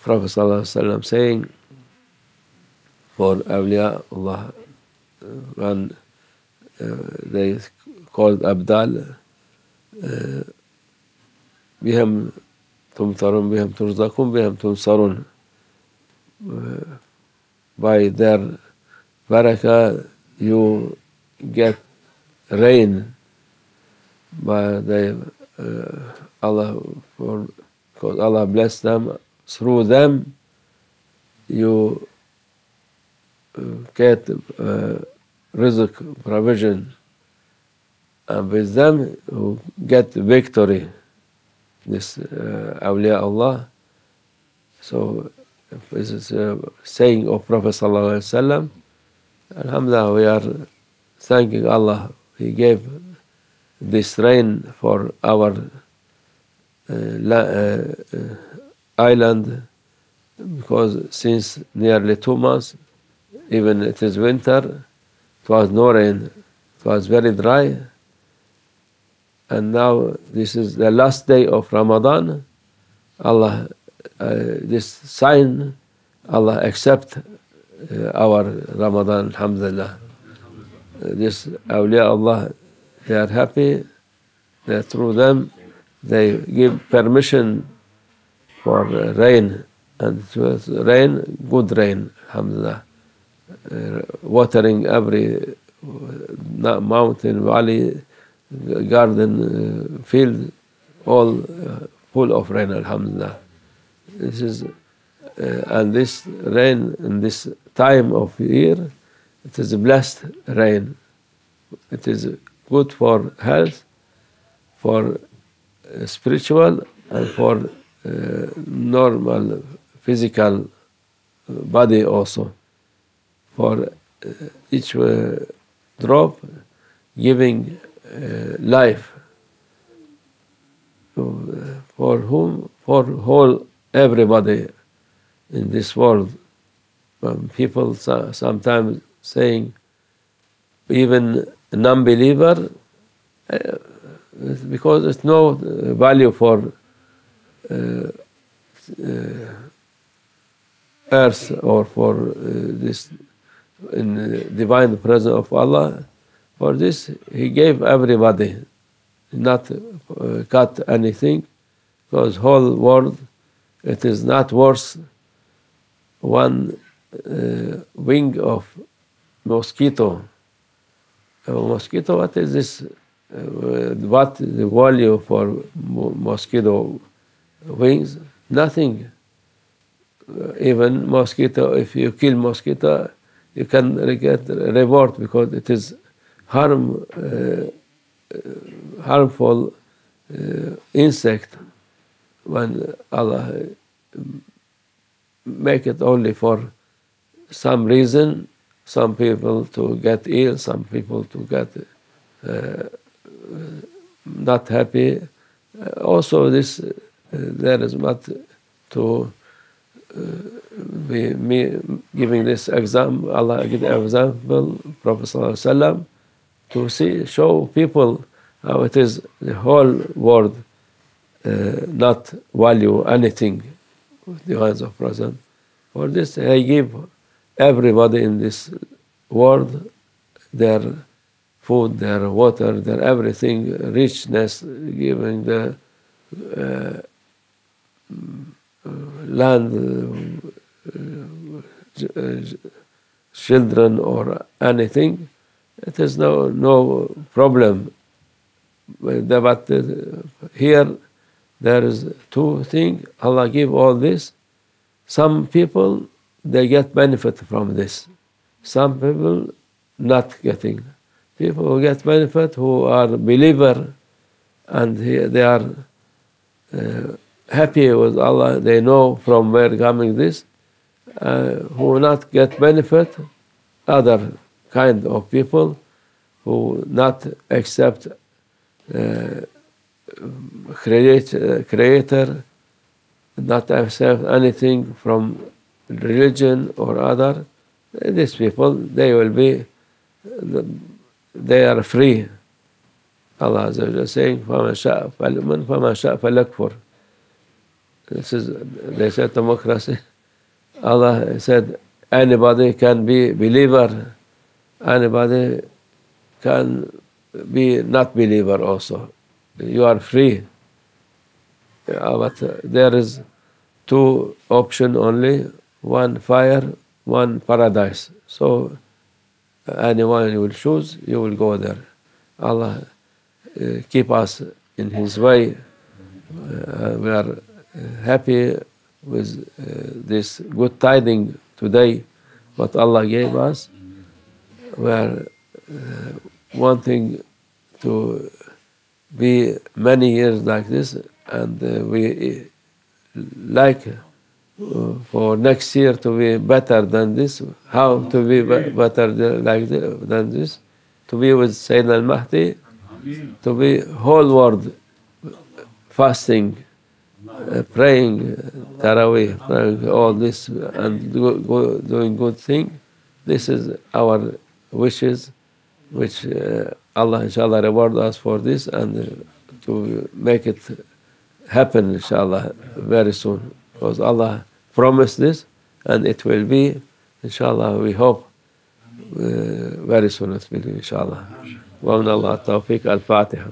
Prophet ﷺ saying for awliya Allah, when they called Abdal, بهم تمطرون بهم ترزقون بهم تنصرون. By their Barakah you get rain. By Allah, because Allah bless them, through them you get rizq, provision, and with them you get victory. This awliya Allah. So this is a saying of Prophet sallallahu alaihi wasallam. Alhamdulillah, we are thanking Allah. He gave this rain for our island, because since nearly 2 months, even it is winter, it was no rain. It was very dry. And now this is the last day of Ramadan. Allah, this sign, Allah accept our Ramadan, alhamdulillah. This awliya Allah, they are happy that through them they give permission for rain, and it was rain, good rain, alhamdulillah. Watering every mountain, valley, garden, field, all full of rain, alhamdulillah. This is, and this rain in this time of year, it is a blessed rain. It is good for health, for spiritual, and for normal physical body also. For each drop giving life. For whom? For whole everybody in this world. People sometimes saying, even a non-believer, because it's no value for earth or for this in divine presence of Allah. For this, He gave everybody, not cut anything, because whole world, it is not worth one wing of mosquito. A mosquito, what is this? What the value for mosquito wings? Nothing. Even mosquito, if you kill mosquito, you can get reward, because it is harmful insect. When Allah make it only for some reason, some people to get ill, some people to get not happy. Also, this there is not to be me giving this example. Allah give the example, Prophet ﷺ, to show people how it is the whole world not value anything with the hands of present. For this, I give everybody in this world their food, their water, their everything, richness, giving the land, children, or anything. It is no problem. But here there is two things. Allah give all this. Some people, they get benefit from this. Some people not getting. People who get benefit, who are believer, and they are happy with Allah. They know from where coming this. Who not get benefit, other kind of people who not accept creator, not accept anything from religion or other. These people, they will be, they are free. Allah Azza wa Jalla saying, فَمَنْ شَاءَ فَلْيُؤْمِنْ فَمَنْ شَاءَ فَلْيَكْفُرْ. This is, they said, democracy. Allah said, anybody can be believer, anybody can be not believer also. You are free. But there is two options only, one fire, one paradise. So anyone you will choose, you will go there. Allah keep us in His way. We are happy with this good tiding today, what Allah gave us. We are wanting to be many years like this, and we like for next year to be better than this. How to be better than this? To be with Sayyidina al-Mahdi, to be whole world fasting, praying Taraweeh, praying all this, and doing good thing. This is our wishes, which Allah inshallah reward us for this, and to make it happen inshallah very soon, because Allah promised this, and it will be inshallah. We hope very soon it will be inshallah. Wa min Allah tawfiq. Al-Fatiha.